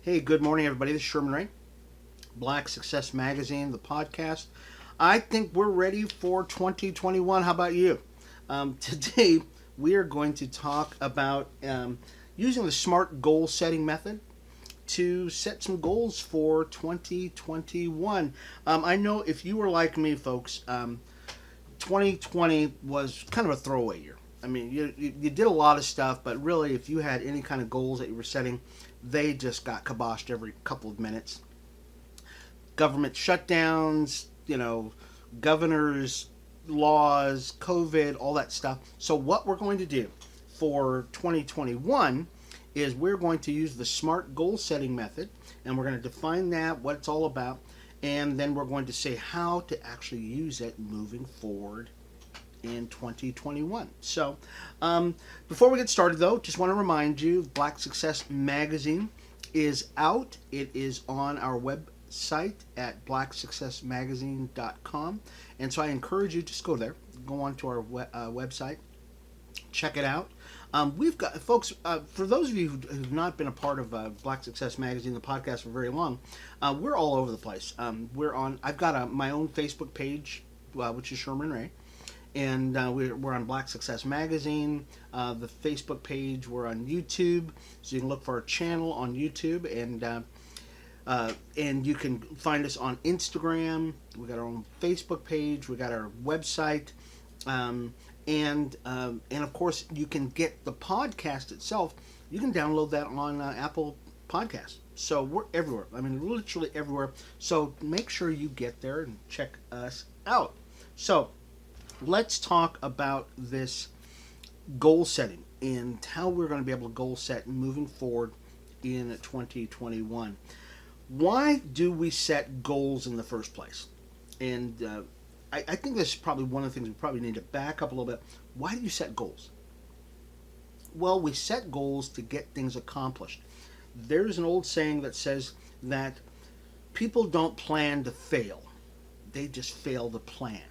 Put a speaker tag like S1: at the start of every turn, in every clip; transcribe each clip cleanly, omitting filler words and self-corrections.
S1: Hey, good morning, everybody. This is Sherman Ray, Black Success Magazine, the podcast. I think we're ready for 2021. How about you? Today, we are going to talk about using the SMART goal setting method to set some goals for 2021. I know if you were like me, folks, 2020 was kind of a throwaway year. I mean, you did a lot of stuff, but really, if you had any kind of goals that you were setting, they just got kiboshed every couple of minutes. Government shutdowns, governors, laws, COVID, all that stuff. So, what we're going to do for 2021 is we're going to use the SMART goal setting method, and we're going to define that, what it's all about, and then we're going to say how to actually use it moving forward in 2021. So, before we get started, though, just want to remind you, Black Success Magazine is out. It is on our website at blacksuccessmagazine.com, and so I encourage you to just go there, go on to our website, check it out. We've got, folks, for those of you who have not been a part of Black Success Magazine, the podcast, for very long, we're all over the place. I've got my own Facebook page, which is Sherman Ray. And we're on Black Success Magazine, the Facebook page. We're on YouTube, so you can look for our channel on YouTube, and you can find us on Instagram. We got our own Facebook page. We got our website, and of course you can get the podcast itself. You can download that on Apple Podcasts. So we're everywhere. I mean, literally everywhere. So make sure you get there and check us out. So let's talk about this goal setting and how we're going to be able to goal set moving forward in 2021. Why do we set goals in the first place? And I think this is probably one of the things we probably need to back up a little bit. Why do you set goals? Well, we set goals to get things accomplished. There's an old saying that says that people don't plan to fail. They just fail to plan.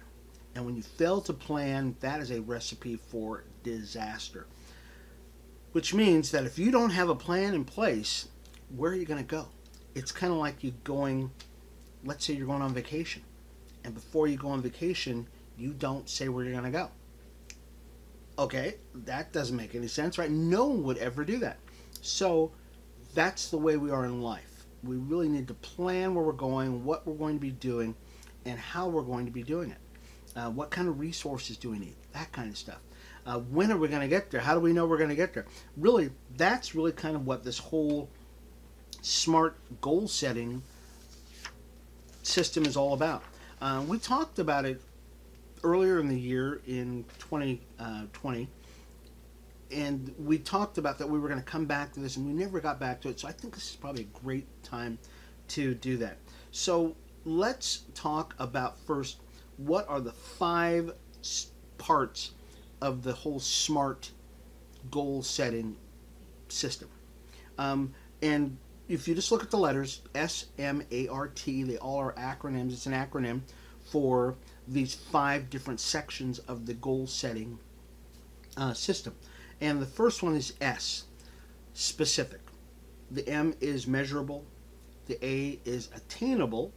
S1: And when you fail to plan, that is a recipe for disaster. Which means that if you don't have a plan in place, where are you going to go? It's kind of like you going, let's say you're going on vacation. And before you go on vacation, you don't say where you're going to go. Okay, that doesn't make any sense, right? No one would ever do that. So that's the way we are in life. We really need to plan where we're going, what we're going to be doing, and how we're going to be doing it. What kind of resources do we need? That kind of stuff. When are we going to get there? How do we know we're going to get there? Really, that's really kind of what this whole SMART goal setting system is all about. We talked about it earlier in the year in 2020, and we talked about that we were going to come back to this, and we never got back to it. So I think this is probably a great time to do that. So let's talk about first, what are the 5 parts of the whole SMART goal setting system? And if you just look at the letters, SMART, they all are acronyms. It's an acronym for these 5 different sections of the goal setting system. And the first one is S, specific. The M is measurable. The A is attainable.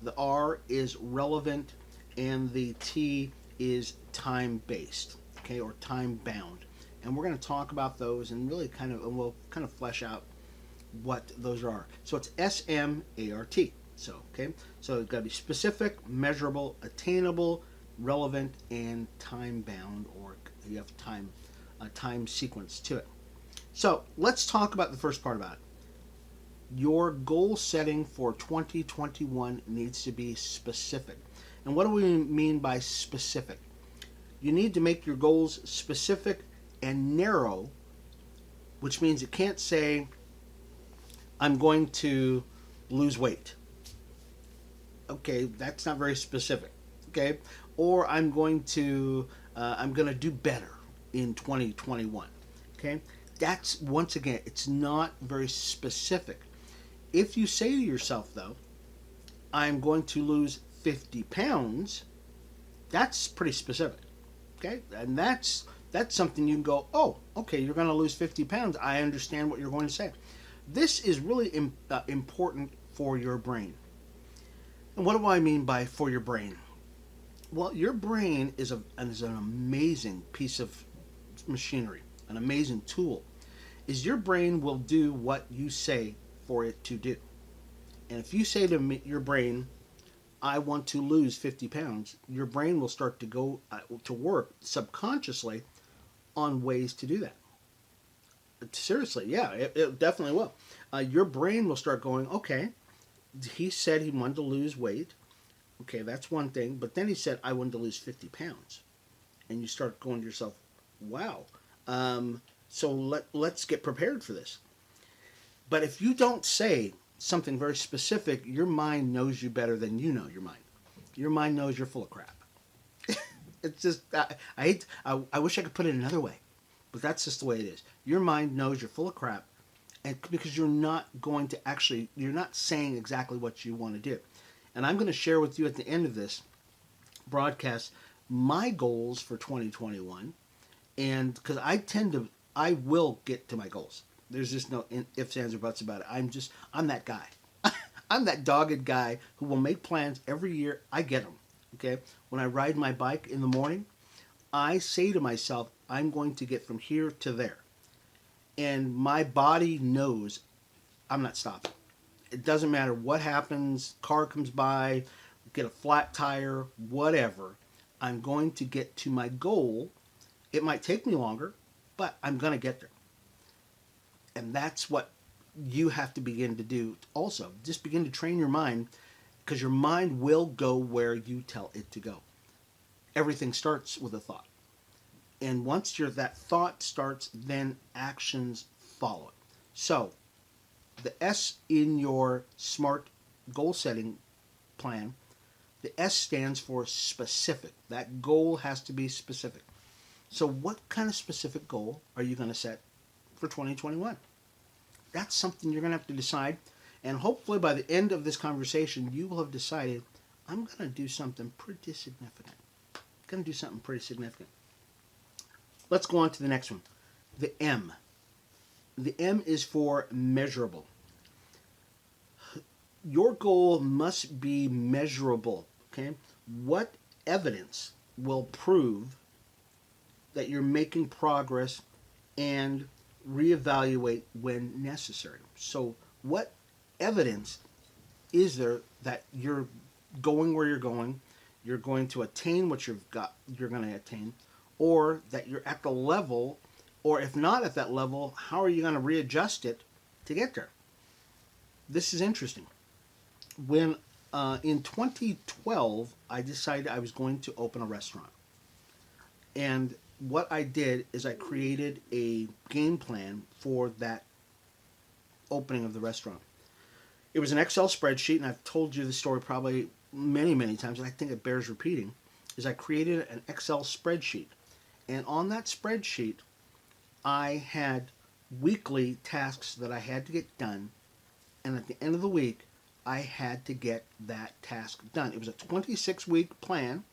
S1: The R is relevant. And the T is time-based, okay, or time-bound. And we're going to talk about those and really we'll kind of flesh out what those are. So it's SMART. So, okay, so it's got to be specific, measurable, attainable, relevant, and time-bound, or you have a time sequence to it. So let's talk about the first part about it. Your goal setting for 2021 needs to be specific. And what do we mean by specific? You need to make your goals specific and narrow, which means it can't say, I'm going to lose weight. Okay, that's not very specific. Okay, or I'm going to do better in 2021. Okay, that's, once again, it's not very specific. If you say to yourself, though, I'm going to lose 50 pounds, that's pretty specific. Okay, and that's something you can go, oh, okay, you're going to lose 50 pounds. I understand what you're going to say. This is really important for your brain. And what do I mean by for your brain? Well, your brain is an amazing piece of machinery, an amazing tool. Is your brain will do what you say for it to do. And if you say to your brain, I want to lose 50 pounds, your brain will start to go to work subconsciously on ways to do that. Seriously, yeah, it definitely will. Your brain will start going, okay, he said he wanted to lose weight. Okay, that's one thing. But then he said, I wanted to lose 50 pounds. And you start going to yourself, wow. So let's get prepared for this. But if you don't say something very specific, your mind knows you better than you know your mind. Your mind knows you're full of crap. It's just, I wish I could put it another way. But that's just the way it is. Your mind knows you're full of crap, and because you're not you're not saying exactly what you want to do. And I'm going to share with you at the end of this broadcast my goals for 2021, and because I will get to my goals. There's just no ifs, ands, or buts about it. I'm that guy. I'm that dogged guy who will make plans every year. I get them. Okay? When I ride my bike in the morning, I say to myself, I'm going to get from here to there. And my body knows I'm not stopping. It doesn't matter what happens, car comes by, get a flat tire, whatever. I'm going to get to my goal. It might take me longer, but I'm going to get there. And that's what you have to begin to do also. Just begin to train your mind, because your mind will go where you tell it to go. Everything starts with a thought. And once that thought starts, then actions follow it. So, the S in your SMART goal setting plan, the S stands for specific. That goal has to be specific. So what kind of specific goal are you going to set for 2021? That's something you're going to have to decide. And hopefully by the end of this conversation, you will have decided, I'm going to do something pretty significant. Let's go on to the next one. The M. The M is for measurable. Your goal must be measurable. Okay? What evidence will prove that you're making progress and reevaluate when necessary? So what evidence is there that you're going where you're going to attain what you're going to attain, or that you're at the level, or if not at that level, how are you going to readjust it to get there? This is interesting. When in 2012, I decided I was going to open a restaurant. And what I did is I created a game plan for that opening of the restaurant. It was an Excel spreadsheet, and I've told you the story probably many, many times, and I think it bears repeating, is I created an Excel spreadsheet. And on that spreadsheet, I had weekly tasks that I had to get done, and at the end of the week, I had to get that task done. It was a 26-week plan,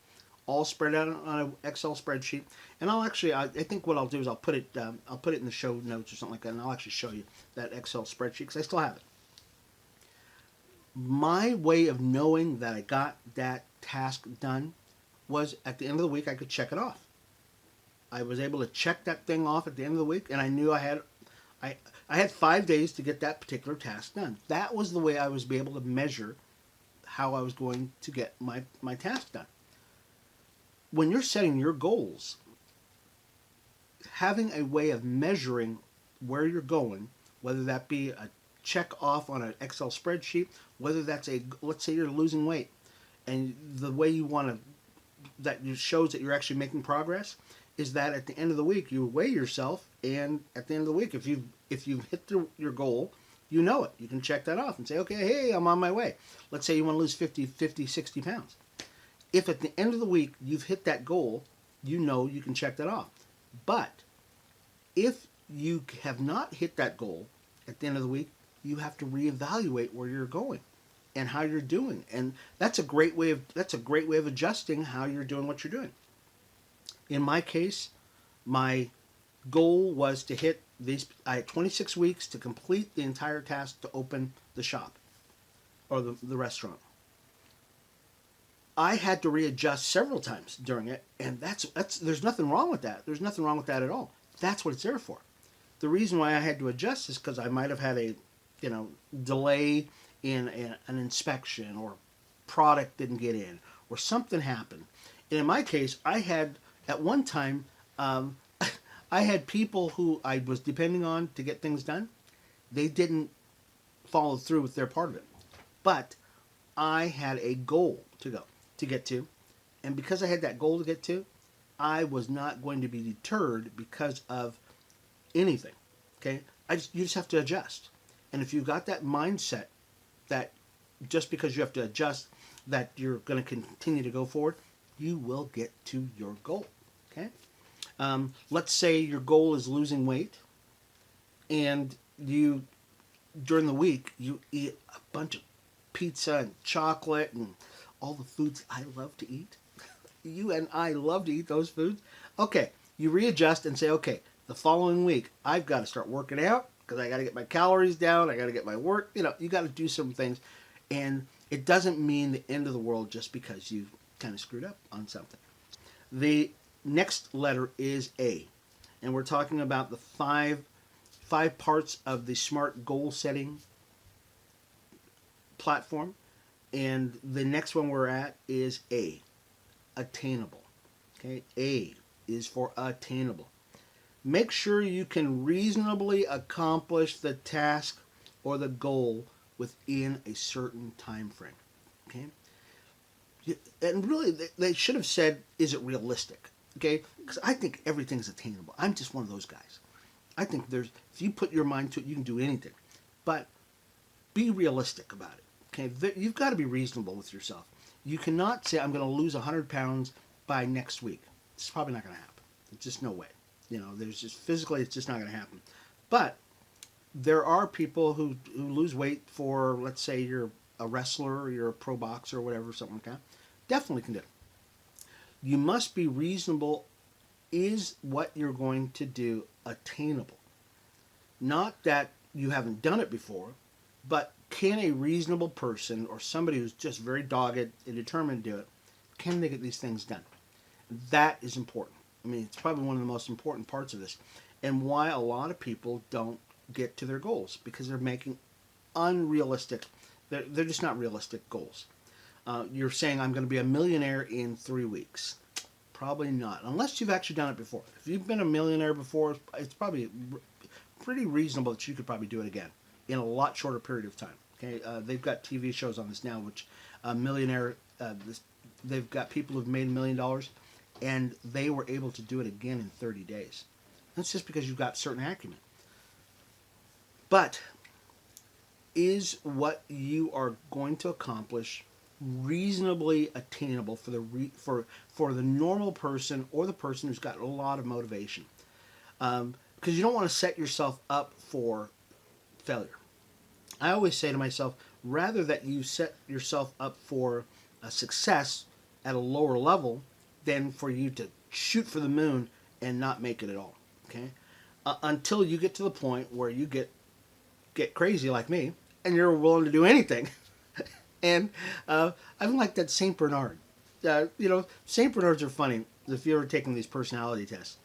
S1: all spread out on an Excel spreadsheet. And I think what I'll do is I'll put it in the show notes or something like that, and I'll actually show you that Excel spreadsheet because I still have it. My way of knowing that I got that task done was at the end of the week I could check it off. I was able to check that thing off at the end of the week, and I knew I had 5 days to get that particular task done. That was the way I was able to measure how I was going to get my task done. When you're setting your goals, having a way of measuring where you're going, whether that be a check off on an Excel spreadsheet, whether that's let's say you're losing weight, and the way you want to, that shows that you're actually making progress, is that at the end of the week you weigh yourself, and at the end of the week, if you've hit your goal, you know it. You can check that off and say, okay, hey, I'm on my way. Let's say you want to lose 50, 60 pounds. If at the end of the week you've hit that goal, you know you can check that off. But if you have not hit that goal at the end of the week, you have to reevaluate where you're going and how you're doing. And that's a great way of adjusting how you're doing what you're doing. In my case, my goal was to hit I had 26 weeks to complete the entire task to open the shop or the restaurant. I had to readjust several times during it, and that's there's nothing wrong with that. There's nothing wrong with that at all. That's what it's there for. The reason why I had to adjust is because I might have had a, delay in an inspection, or product didn't get in, or something happened. And in my case, I had at one time, I had people who I was depending on to get things done. They didn't follow through with their part of it, but I had a goal to get to, and because I had that goal to get to, I was not going to be deterred because of anything. Okay, you just have to adjust, and if you've got that mindset that just because you have to adjust that you're going to continue to go forward, you will get to your goal. Okay, let's say your goal is losing weight, and you during the week you eat a bunch of pizza and chocolate and all the foods I love to eat. You and I love to eat those foods. Okay, you readjust and say, okay, the following week I've got to start working out because I got to get my calories down. I got to get my work. You got to do some things, and it doesn't mean the end of the world just because you kind of screwed up on something. The next letter is A, and we're talking about the five parts of the SMART goal setting platform. And the next one we're at is A, attainable. Okay, A is for attainable. Make sure you can reasonably accomplish the task or the goal within a certain time frame. Okay, and really they should have said, is it realistic? Okay, because I think everything's attainable. I'm just one of those guys. I think if you put your mind to it, you can do anything, but be realistic about it. Okay, you've got to be reasonable with yourself. You cannot say, I'm going to lose 100 pounds by next week. It's probably not going to happen. There's just no way. There's just physically, it's just not going to happen. But there are people who lose weight for, let's say you're a wrestler or you're a pro boxer or whatever, something like that. Definitely can do it. You must be reasonable. Is what you're going to do attainable? Not that you haven't done it before, but can a reasonable person or somebody who's just very dogged and determined to do it, can they get these things done? That is important. I mean, it's probably one of the most important parts of this, and why a lot of people don't get to their goals, because they're making unrealistic, they're just not realistic goals. You're saying, I'm going to be a millionaire in 3 weeks. Probably not, unless you've actually done it before. If you've been a millionaire before, it's probably pretty reasonable that you could probably do it again in a lot shorter period of time. Okay, they've got TV shows on this now, which millionaire. They've got people who've made $1 million, and they were able to do it again in 30 days. That's just because you've got certain acumen. But is what you are going to accomplish reasonably attainable for the normal person or the person who's got a lot of motivation? Because you don't want to set yourself up for failure. I always say to myself, rather that you set yourself up for a success at a lower level than for you to shoot for the moon and not make it at all. Okay, until you get to the point where you get crazy like me and you're willing to do anything. And I'm like that Saint Bernard. Saint Bernards are funny if you're ever taking these personality tests.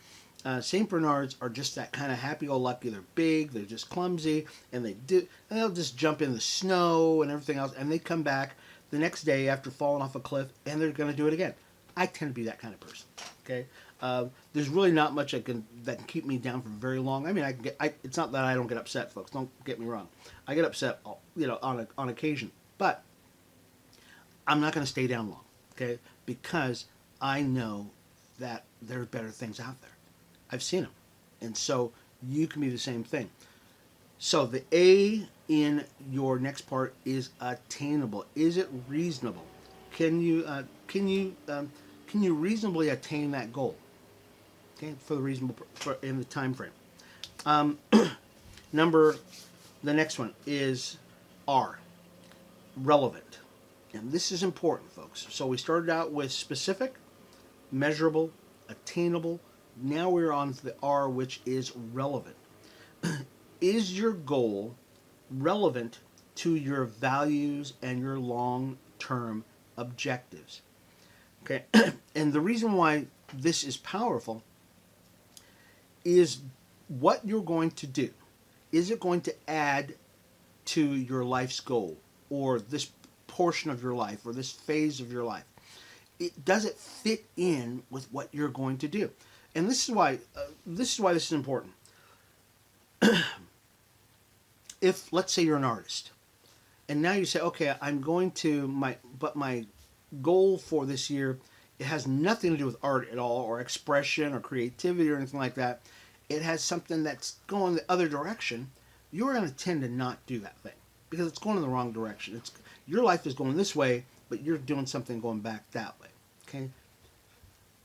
S1: Saint Bernards are just that kind of happy-go-lucky. They're big, they're just clumsy, and they'll just jump in the snow and everything else, and they come back the next day after falling off a cliff, and they're going to do it again. I tend to be that kind of person. Okay, there's really not much that can keep me down for very long. I mean, it's not that I don't get upset, folks. Don't get me wrong. I get upset, on occasion, but I'm not going to stay down long. Okay, because I know that there are better things out there. I've seen them. And so you can be the same thing. So the A in your next part is attainable. Is it reasonable? Can you reasonably attain that goal? Okay, for the reasonable in the time frame. The next one is R, relevant. And this is important, folks. So we started out with specific, measurable, attainable. Now we're on to the R, which is relevant. Is your goal relevant to your values and your long-term objectives? Okay, and the reason why this is powerful is what you're going to do. Is it going to add to your life's goal, or this portion of your life, or this phase of your life? Does it fit in with what you're going to do? And this is why this is important. If, let's say, you're an artist, and now you say, okay, I'm going to my goal for this year, it has nothing to do with art at all, or expression, or creativity, or anything like that. It has something that's going the other direction. You're going to tend to not do that thing because it's going in the wrong direction. Your life is going this way, but you're doing something going back that way. Okay?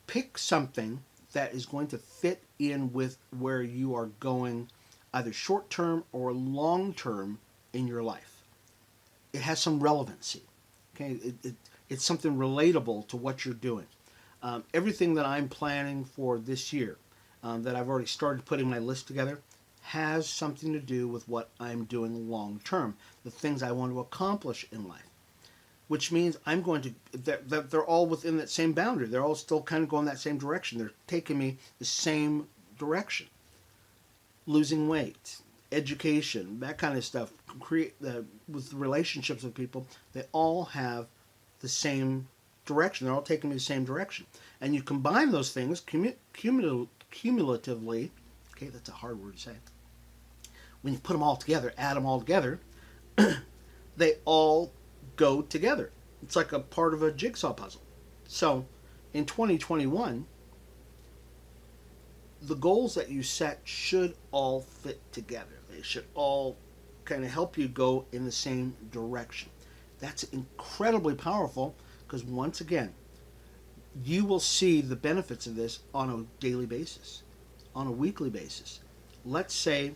S1: Pick something that is going to fit in with where you are going, either short term or long term in your life. It has some relevancy. Okay, it's something relatable to what you're doing. Everything that I'm planning for this year, that I've already started putting my list together, has something to do with what I'm doing long term, the things I want to accomplish in life. Which means I'm going to, they're all within that same boundary. They're all still kind of going that same direction. They're taking me the same direction. Losing weight, education, that kind of stuff, with relationships with people, they all have the same direction. They're all taking me the same direction. And you combine those things cumulatively, okay, that's a hard word to say. When you put them all together, add them all together, they all go together. It's like a part of a jigsaw puzzle. So in 2021, the goals that you set should all fit together. They should all kind of help you go in the same direction. That's incredibly powerful because, once again, you will see the benefits of this on a daily basis, on a weekly basis. Let's say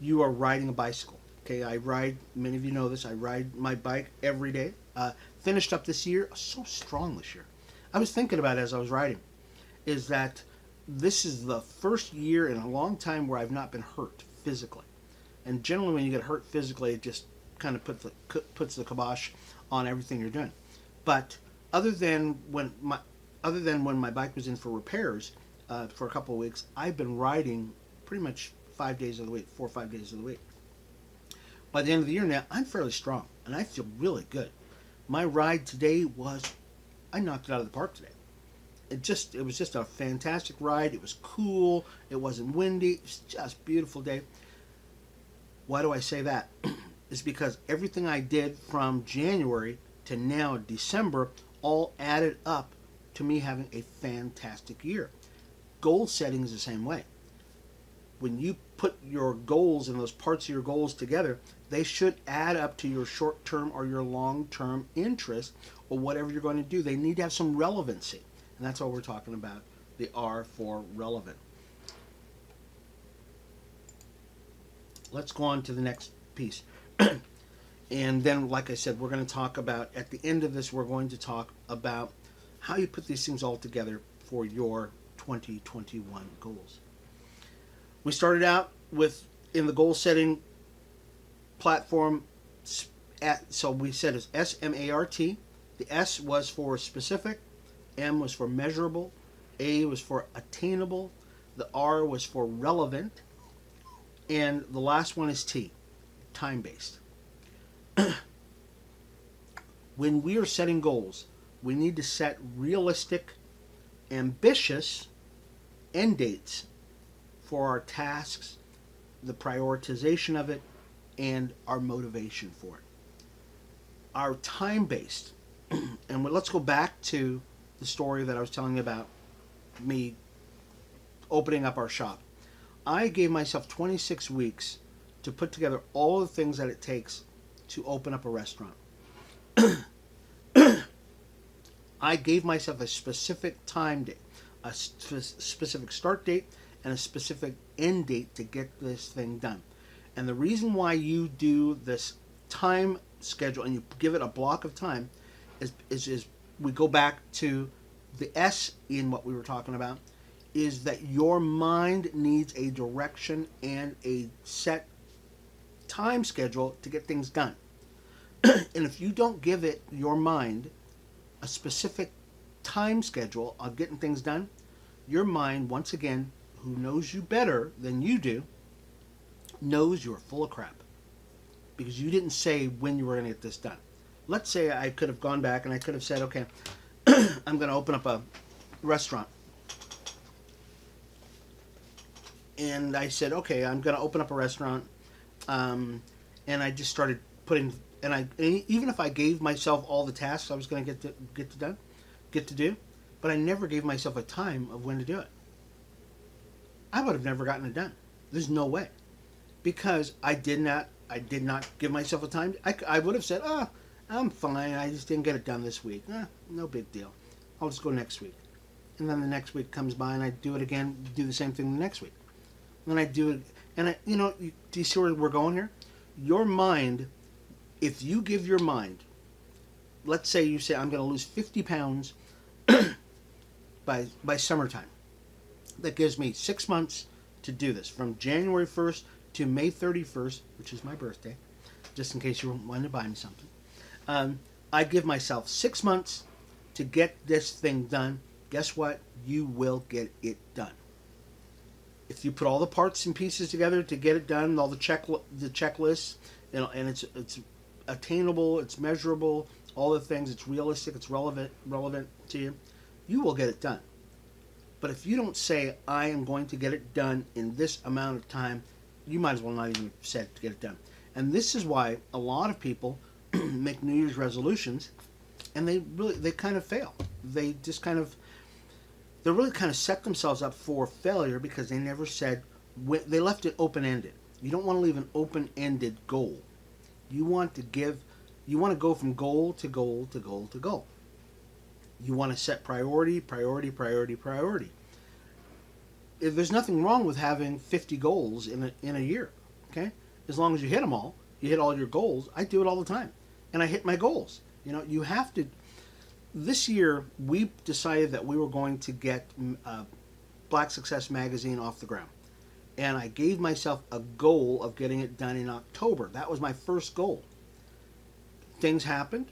S1: you are riding a bicycle. Okay, many of you know this, I ride my bike every day. Finished up this year, so strong this year. I was thinking about it as I was riding, is that this is the first year in a long time where I've not been hurt physically. And generally when you get hurt physically, it just kind of puts the kibosh on everything you're doing. But other than when my bike was in for repairs for a couple of weeks, I've been riding pretty much 5 days of the week, 4 or 5 days of the week. By the end of the year now, I'm fairly strong, and I feel really good. My ride today I knocked it out of the park today. It was just a fantastic ride. It was cool. It wasn't windy. It was just a beautiful day. Why do I say that? It's because everything I did from January to now December all added up to me having a fantastic year. Goal setting is the same way. When you put your goals and those parts of your goals together, they should add up to your short-term or your long-term interest or whatever you're going to do. They need to have some relevancy. And that's what we're talking about, the R for relevant. Let's go on to the next piece. And then, like I said, we're going to talk about, at the end of this, we're going to talk about how you put these things all together for your 2021 goals. We started out in the goal setting platform, so we said it's SMART. The S was for specific, M was for measurable, A was for attainable, the R was for relevant, and the last one is T, time-based. When we are setting goals, we need to set realistic, ambitious end dates for our tasks, the prioritization of it, and our motivation for it. Our time-based, and let's go back to the story that I was telling you about me opening up our shop. I gave myself 26 weeks to put together all the things that it takes to open up a restaurant. I gave myself a specific time date, a specific start date, and a specific end date to get this thing done. And the reason why you do this time schedule and you give it a block of time is we go back to the S in what we were talking about, is that your mind needs a direction and a set time schedule to get things done. And if you don't give it, your mind, a specific time schedule of getting things done, your mind, once again, who knows you better than you do, knows you're full of crap. Because you didn't say when you were going to get this done. Let's say I could have gone back and I could have said, okay, I'm going to open up a restaurant. And I said, okay, I'm going to open up a restaurant. And I just started putting, and even if I gave myself all the tasks I was going to get to do, but I never gave myself a time of when to do it. I would have never gotten it done. There's no way, because I did not give myself a time. I would have said, I'm fine. I just didn't get it done this week. No big deal. I'll just go next week. And then the next week comes by and I do it again, do the same thing the next week. And then I do it, and do you see where we're going here? Your mind, if you give your mind, let's say you say, I'm going to lose 50 pounds by summertime. That gives me 6 months to do this, from January 1st to May 31st, which is my birthday, just in case you want to buy me something. I give myself 6 months to get this thing done. Guess what? You will get it done. If you put all the parts and pieces together to get it done, all the checklists, and it's attainable, it's measurable, all the things, it's realistic, it's relevant to you, you will get it done. But if you don't say, I am going to get it done in this amount of time, you might as well not even say to get it done. And this is why a lot of people make New Year's resolutions, and they kind of fail. They really kind of set themselves up for failure because they never said, they left it open-ended. You don't want to leave an open-ended goal. You want to go from goal to goal to goal to goal. You want to set priority. If there's nothing wrong with having 50 goals in a year, okay? As long as you hit them all, you hit all your goals. I do it all the time, and I hit my goals. You have to. This year, we decided that we were going to get Black Success Magazine off the ground. And I gave myself a goal of getting it done in October. That was my first goal. Things happened.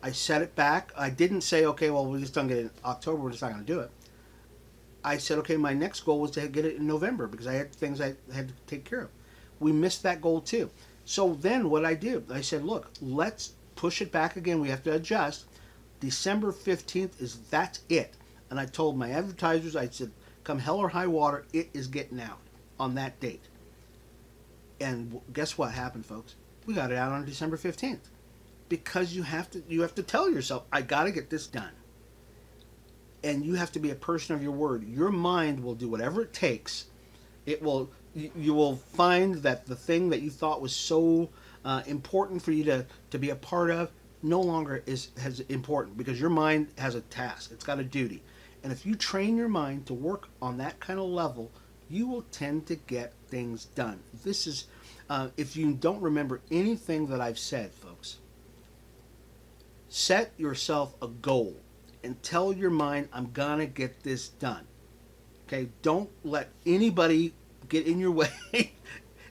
S1: I set it back. I didn't say, okay, well, we just don't get it in October. We're just not going to do it. I said, okay, my next goal was to get it in November because I had things I had to take care of. We missed that goal too. So then what I did, I said, look, let's push it back again. We have to adjust. December 15th that's it. And I told my advertisers, I said, come hell or high water, it is getting out on that date. And guess what happened, folks? We got it out on December 15th. Because you have to tell yourself, I got to get this done. And you have to be a person of your word. Your mind will do whatever it takes. You will find that the thing that you thought was so important for you to be a part of no longer is important, because your mind has a task. It's got a duty. And if you train your mind to work on that kind of level, you will tend to get things done. This is, if you don't remember anything that I've said, folks, set yourself a goal and tell your mind, I'm going to get this done. Okay? Don't let anybody get in your way.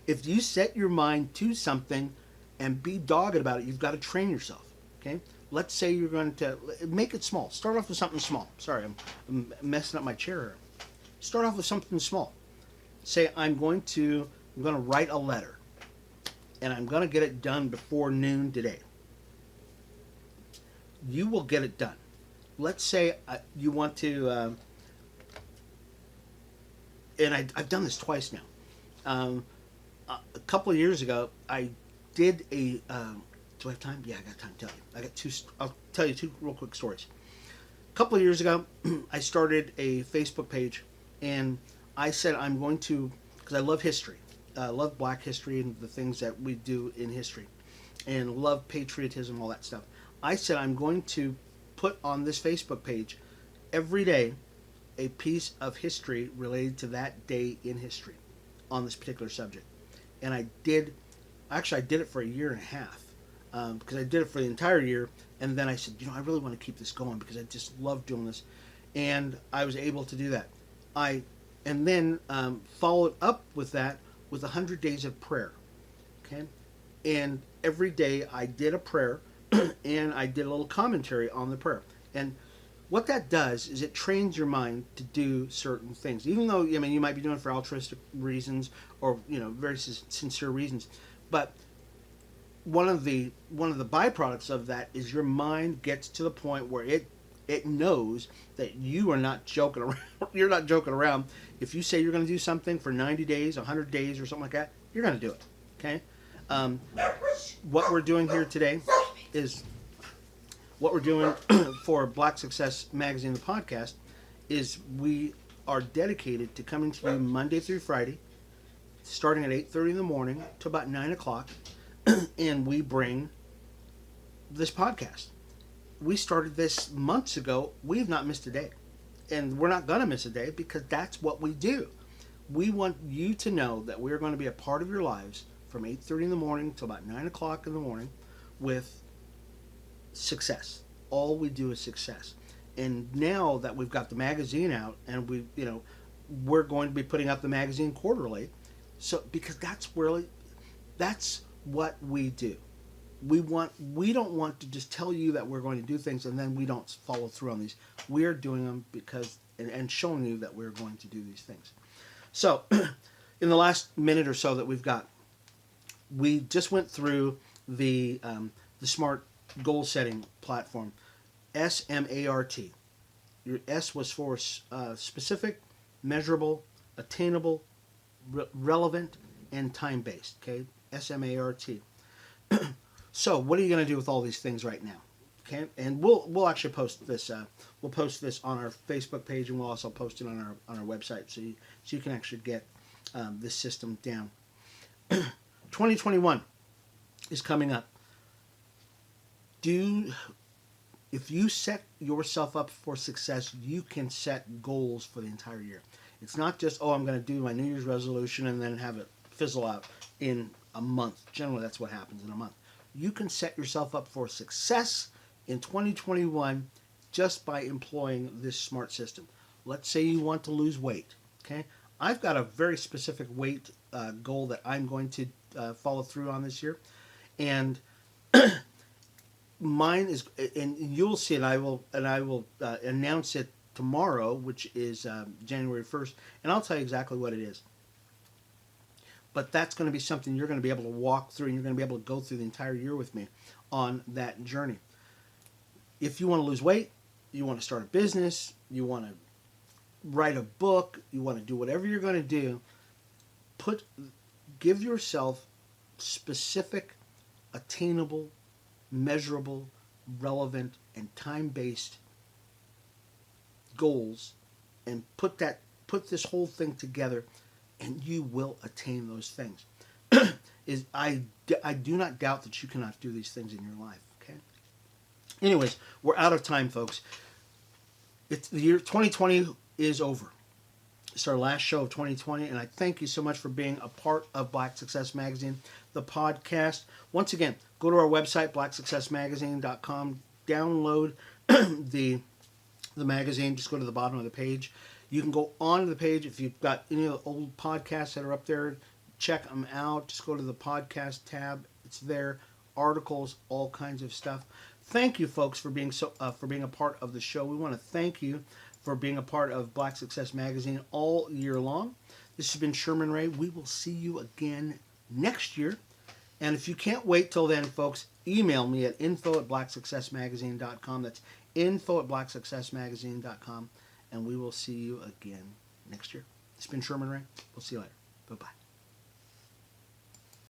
S1: If you set your mind to something and be dogged about it, you've got to train yourself. Okay? Let's say you're going to make it small. Start off with something small. Sorry, I'm messing up my chair here. Start off with something small. Say, I'm going to write a letter, and I'm going to get it done before noon today. You will get it done. Let's say you want to, and I've done this twice now. A couple of years ago, I did a. Do I have time? Yeah, I got time to tell you. I got two. I'll tell you two real quick stories. A couple of years ago, I started a Facebook page, and I said I'm going to, because I love history. I love Black history and the things that we do in history, and love patriotism, all that stuff. I said I'm going to put on this Facebook page every day a piece of history related to that day in history on this particular subject. And I did it for a year and a half, because I did it for the entire year. And then I said, I really want to keep this going because I just love doing this. And I was able to do that. I and then followed up with that with 100 days of prayer. Okay, and every day I did a prayer, and I did a little commentary on the prayer. And what that does is it trains your mind to do certain things, even though you might be doing it for altruistic reasons or very sincere reasons. But one of the byproducts of that is your mind gets to the point where it knows that you are not joking around. You're not joking around. If you say you're going to do something for 90 days, 100 days, or something like that, you're going to do it. Okay. What we're doing here today is what we're doing for Black Success Magazine, the podcast, is we are dedicated to coming to you Monday through Friday, starting at 8:30 in the morning to about 9 o'clock, and we bring this podcast. We started this months ago. We've not missed a day, and we're not going to miss a day because that's what we do. We want you to know that we're going to be a part of your lives from 8:30 in the morning to about 9 o'clock in the morning with success. All we do is success. And now that we've got the magazine out, and we're going to be putting out the magazine quarterly, so because that's what we do. We don't want to just tell you that we're going to do things and then we don't follow through on these. We're doing them because and showing you that we're going to do these things. So, in the last minute or so that we've got, we just went through the SMART goal setting platform, SMART. Your S was for specific, measurable, attainable, relevant, and time-based. Okay, SMART. So, what are you going to do with all these things right now? Okay, and we'll actually post this. We'll post this on our Facebook page, and we'll also post it on our website, so you can actually get this system down. 2021 is coming up. If you set yourself up for success, you can set goals for the entire year. It's not just, I'm going to do my New Year's resolution and then have it fizzle out in a month. Generally, that's what happens in a month. You can set yourself up for success in 2021 just by employing this SMART system. Let's say you want to lose weight. Okay, I've got a very specific weight goal that I'm going to follow through on this year, and mine is, and you'll see it. I will announce it tomorrow, which is January 1st, and I'll tell you exactly what it is. But that's going to be something you're going to be able to walk through, and you're going to be able to go through the entire year with me on that journey. If you want to lose weight, you want to start a business, you want to write a book, you want to do whatever you're going to do, give yourself specific, attainable, measurable, relevant, and time-based goals, and put this whole thing together, and you will attain those things. I do not doubt that you cannot do these things in your life. Okay. Anyways, we're out of time, folks. It's the year 2020 is over. It's our last show of 2020, and I thank you so much for being a part of Black Success Magazine, the podcast. Once again, go to our website, blacksuccessmagazine.com. Download the magazine. Just go to the bottom of the page. You can go onto the page. If you've got any of the old podcasts that are up there, check them out. Just go to the podcast tab. It's there. Articles, all kinds of stuff. Thank you, folks, for being a part of the show. We want to thank you for being a part of Black Success Magazine all year long. This has been Sherman Ray. We will see you again next year. And if you can't wait till then, folks, email me at info@blacksuccessmagazine.com. That's info@blacksuccessmagazine.com. And we will see you again next year. It's been Sherman Ray. We'll see you later. Bye-bye.